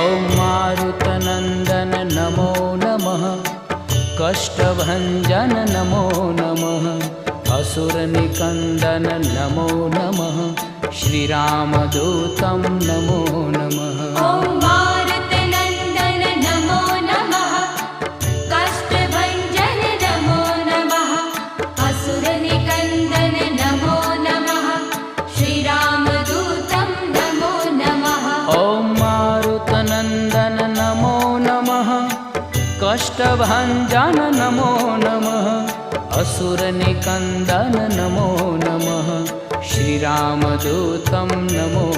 ॐ मारुतनन्दन नमो नमः, कष्टभञ्जन नमो नमः, असुरनिकन्दन नमो नमः, श्रीरामदूतं नमो नमः। ॐ मारुतनन्दन नमो नमः, कष्टभञ्जन नमो नमः, असुरनिकन्दन नमो नमः, श्रीरामदूतं नमो नमः। ॐ मारुतनन्दन नमो नमः, कष्टभञ्जन नमो नमः, असुरनिकन्दन नमो नमः, श्रीरामदूतं नमो